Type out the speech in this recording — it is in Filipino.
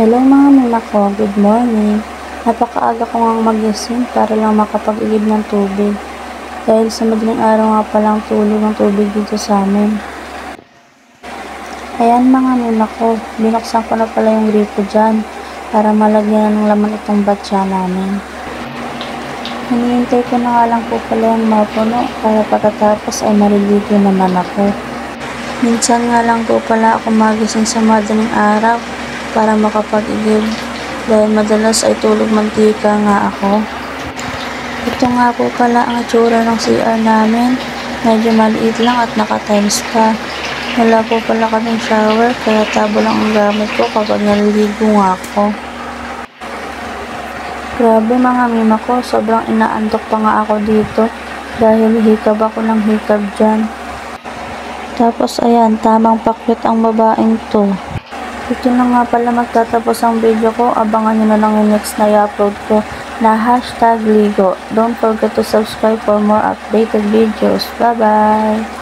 Hello mga mima ko, good morning. Napakaaga ko ngang magising para lang makapag-igib ng tubig. Dahil sa madaling araw nga palang tulog ng tubig dito sa amin. Ayan mga mima ko, binuksan ko na pala yung gripo dyan para malagyan ng laman itong batya namin. Hinihintay ko na nga lang po pala yung mapuno para pagkatapos ay maliligo naman ako. Minsan nga lang po pala ako magising sa madaling araw para makapag-igib dahil madalas ay tulog mantika nga ako. Ito nga po pala ang itsura ng CR namin. Medyo maliit lang at naka-tiles pa. Wala po pala kaming shower kaya tabo lang ang gamit ko kapag naliligo nga ako. Grabe mga mima ko, sobrang inaantok pa nga ako dito dahil hikab ako ng hikab dyan. Tapos ayan, tamang pakyut ang babaeng to. Ito na nga pala magtatapos ang video ko. Abangan nyo na lang yung next na i-upload ko na #ligo. Don't forget to subscribe for more updated videos. Bye bye!